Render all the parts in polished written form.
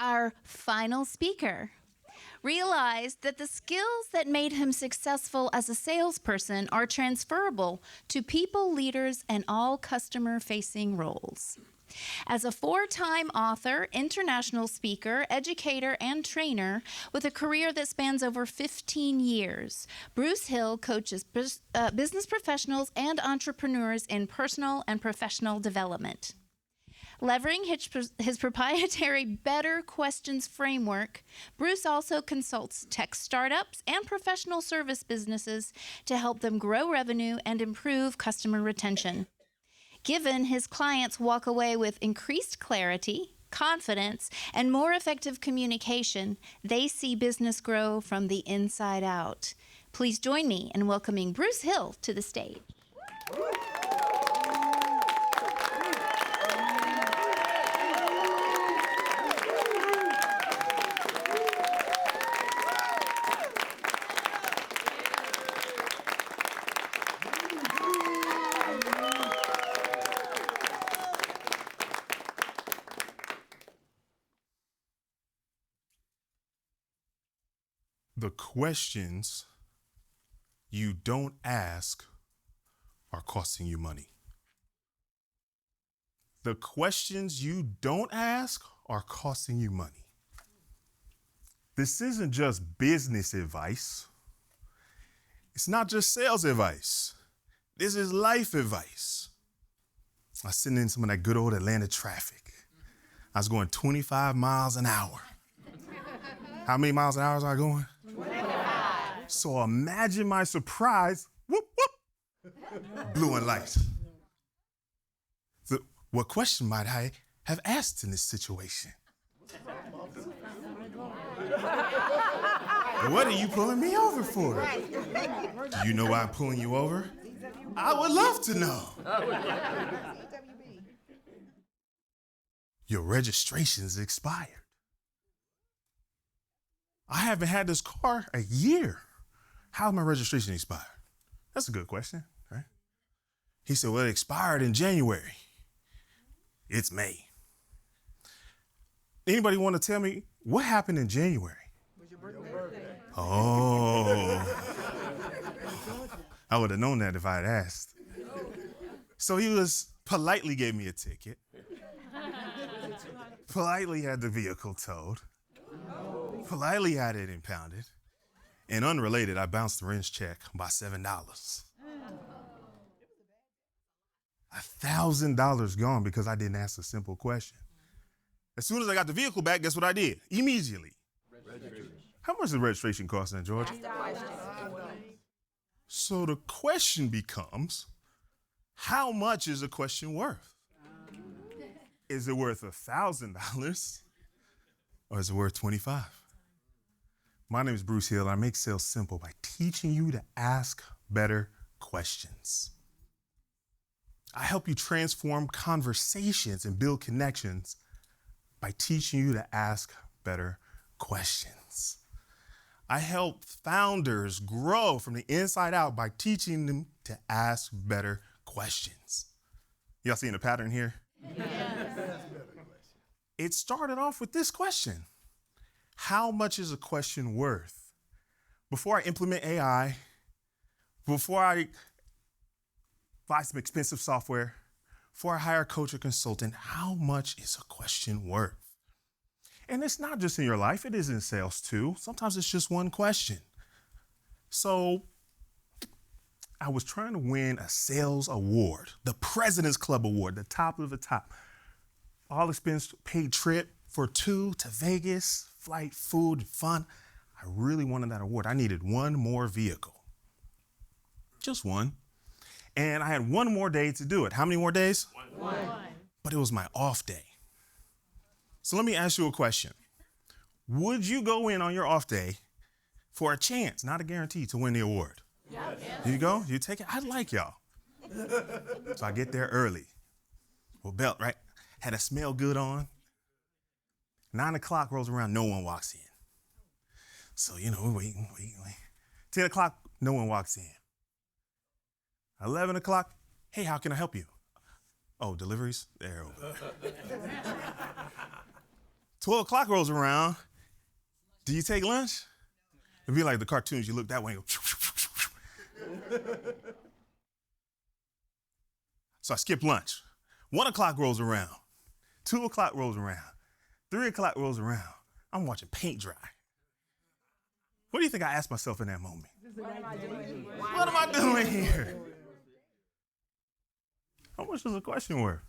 Our final speaker realized that the skills that made him successful as a salesperson are transferable to people, leaders, and all customer-facing roles. As a 4-time author, international speaker, educator, and trainer with a career that spans over 15 years, Bruce Hill coaches business professionals and entrepreneurs in personal and professional development. Leveraging his proprietary Better Questions framework, Bruce also consults tech startups and professional service businesses to help them grow revenue and improve customer retention. Given his clients walk away with increased clarity, confidence, and more effective communication, they see business grow from the inside out. Please join me in welcoming Bruce Hill to the stage. The questions you don't ask are costing you money. The questions you don't ask are costing you money. This isn't just business advice. It's not just sales advice. This is life advice. I was sitting in some of that good old Atlanta traffic. I was going 25 miles an hour. How many miles an hour was I going? 25. So imagine my surprise, whoop, whoop, blue and light. So what question might I have asked in this situation? What are you pulling me over for? Do you know why I'm pulling you over? I would love to know. Your registration's expired. I haven't had this car a year. How's my registration expired? That's a good question, right? He said, well, it expired in January. It's May. Anybody want to tell me what happened in January? Was your birthday? Oh. I would have known that if I had asked. So he politely gave me a ticket. Politely had the vehicle towed. Politely had it impounded. And unrelated, I bounced the wrench check by $7. $1,000 gone because I didn't ask a simple question. As soon as I got the vehicle back, guess what I did? Immediately. How much does registration cost in Georgia? So the question becomes, how much is a question worth? Is it worth $1,000 or is it worth $25? My name is Bruce Hill. I make sales simple by teaching you to ask better questions. I help you transform conversations and build connections by teaching you to ask better questions. I help founders grow from the inside out by teaching them to ask better questions. Y'all seeing a pattern here? Yes. It started off with this question. How much is a question worth? Before I implement AI, before I buy some expensive software, before I hire a coach or consultant, how much is a question worth? And it's not just in your life, it is in sales too. Sometimes it's just one question. So I was trying to win a sales award, the President's Club Award, the top of the top. All expense paid trip for 2 to Vegas, flight, food, fun. I really wanted that award. I needed one more vehicle. Just one. And I had one more day to do it. How many more days? One. But it was my off day. So let me ask you a question. Would you go in on your off day for a chance, not a guarantee, to win the award? Yes. You go? You take it? I like y'all. So I get there early. Well, belt, right? Had a smell good on. 9 o'clock rolls around, no one walks in. So, we're waiting. 10 o'clock, no one walks in. 11 o'clock, hey, how can I help you? Oh, deliveries? They're over. 12 o'clock rolls around. Do you take lunch? It'd be like the cartoons. You look that way and go. So I skip lunch. 1 o'clock rolls around. 2 o'clock rolls around. 3 o'clock rolls around. I'm watching paint dry. What do you think I asked myself in that moment? What am I doing here? How much is the question worth?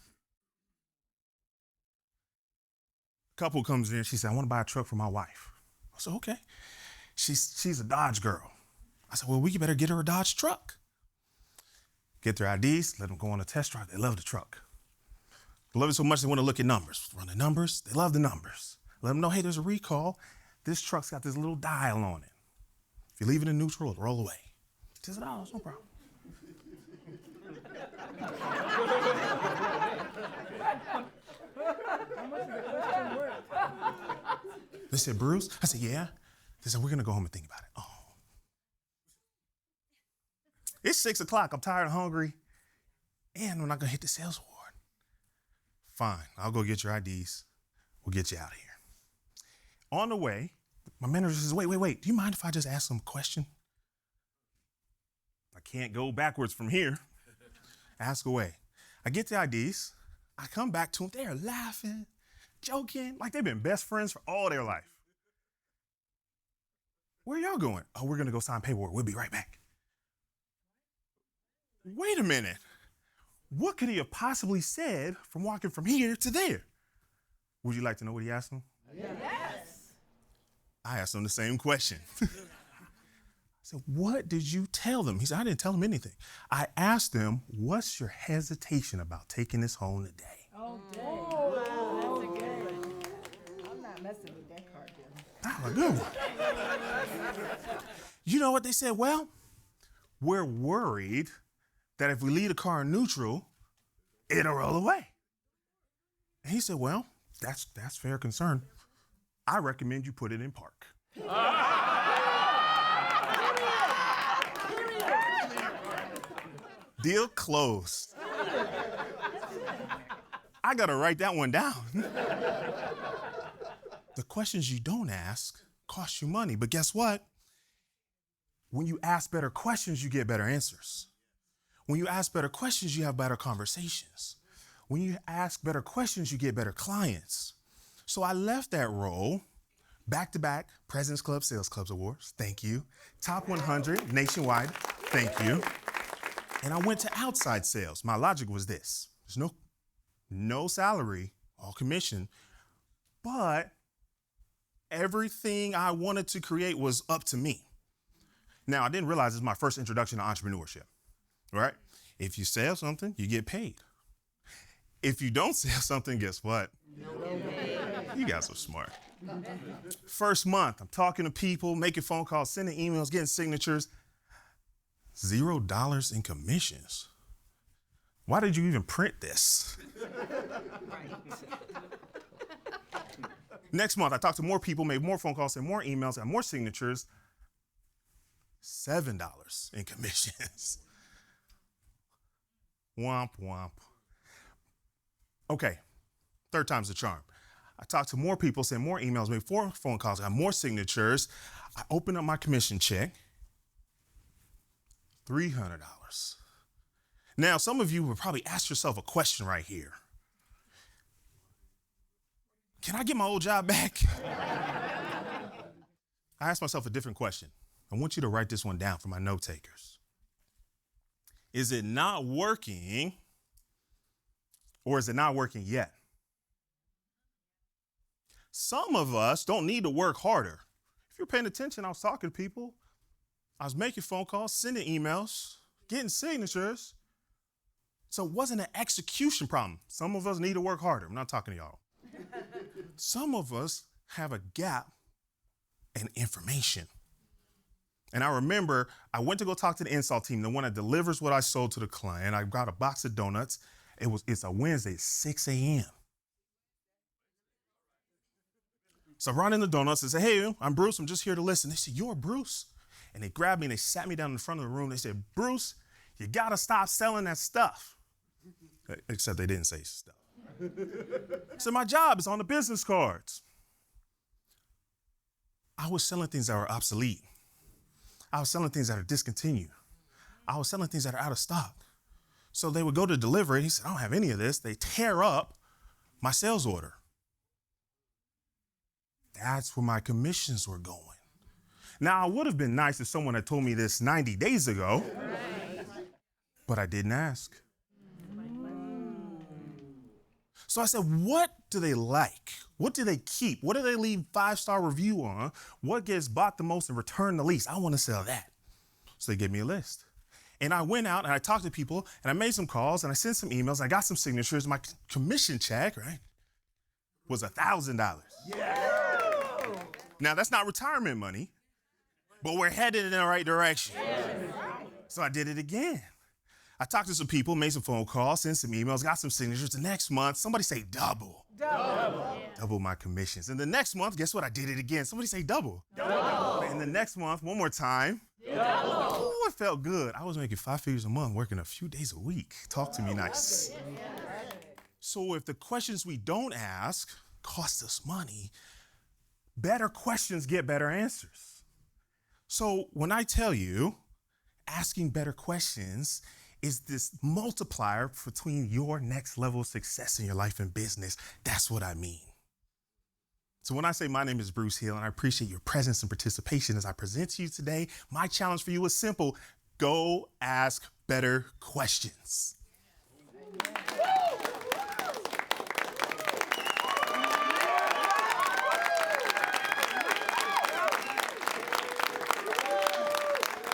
A couple comes in. She said, I want to buy a truck for my wife. I said, okay. She's a Dodge girl. I said, well, we better get her a Dodge truck. Get their IDs, let them go on a test drive. They love the truck. They love it so much they want to look at numbers. Run the numbers. They love the numbers. Let them know, hey, there's a recall. This truck's got this little dial on it. If you leave it in neutral, it'll roll away. $10, no problem. They said, Bruce? I said, yeah. They said, we're going to go home and think about it. Oh. It's 6 o'clock. I'm tired and hungry. And we're not going to hit the sales award. Fine. I'll go get your IDs. We'll get you out of here. On the way, my manager says, wait. Do you mind if I just ask them a question? I can't go backwards from here. Ask away. I get the IDs. I come back to them. They're laughing, joking, like they've been best friends for all their life. Where are y'all going? Oh, we're going to go sign paperwork. We'll be right back. Wait a minute. What could he have possibly said from walking from here to there? Would you like to know what he asked him? Yes. I asked him the same question. I said, what did you tell them? He said, I didn't tell him anything. I asked him, what's your hesitation about taking this home today? Oh, dang. Wow, that's a good one. I'm not messing with that card, then. That was a good one. You know what they said? Well, we're worried that if we leave the car in neutral, it'll roll away. And he said, well, that's fair concern. I recommend you put it in park. Deal closed. I got to write that one down. The questions you don't ask cost you money, but guess what? When you ask better questions, you get better answers. When you ask better questions, you have better conversations. When you ask better questions, you get better clients. So I left that role, back-to-back President's Club Sales Clubs Awards, thank you. Top 100 nationwide, thank you. And I went to outside sales. My logic was this. There's no salary, all commission, but everything I wanted to create was up to me. Now, I didn't realize this was my first introduction to entrepreneurship, right? If you sell something, you get paid. If you don't sell something, guess what? No pay. You guys are smart. First month, I'm talking to people, making phone calls, sending emails, getting signatures. $0 in commissions. Why did you even print this? Next month, I talked to more people, made more phone calls, sent more emails, got more signatures. $7 in commissions. Womp, womp. Okay, third time's the charm. I talked to more people, sent more emails, made more phone calls, got more signatures. I opened up my commission check. $300. Now, some of you would probably ask yourself a question right here. Can I get my old job back? I asked myself a different question. I want you to write this one down for my note takers. Is it not working, or is it not working yet? Some of us don't need to work harder. If you're paying attention, I was talking to people. I was making phone calls, sending emails, getting signatures. So it wasn't an execution problem. Some of us need to work harder. I'm not talking to y'all. Some of us have a gap in information. And I remember I went to go talk to the install team, the one that delivers what I sold to the client. I got a box of donuts. It's a Wednesday at 6 a.m. So I brought in the donuts and said, hey, I'm Bruce. I'm just here to listen. They said, you're Bruce? And they grabbed me and they sat me down in the front of the room. They said, Bruce, you got to stop selling that stuff. Except they didn't say stuff. So my job is on the business cards. I was selling things that were obsolete. I was selling things that are discontinued. I was selling things that are out of stock. So they would go to deliver it. He said, I don't have any of this. They tear up my sales order. That's where my commissions were going. Now, it would have been nice if someone had told me this 90 days ago, but I didn't ask. So I said, what do they like? What do they keep? What do they leave 5-star review on? What gets bought the most and returned the least? I want to sell that. So they gave me a list. And I went out and I talked to people and I made some calls and I sent some emails. And I got some signatures. My commission check, right, was $1,000. Yeah. Now, that's not retirement money, but we're headed in the right direction. So I did it again. I talked to some people, made some phone calls, sent some emails, got some signatures. The next month, somebody say double. Double my commissions. And the next month, guess what? I did it again. Somebody say double. And the next month, one more time. Oh, it felt good. I was making 5 figures a month, working a few days a week. Talk to me nice. So if the questions we don't ask cost us money, better questions get better answers. So when I tell you, asking better questions is this multiplier between your next level of success in your life and business. That's what I mean. So when I say my name is Bruce Hill and I appreciate your presence and participation as I present to you today, my challenge for you is simple. Go ask better questions.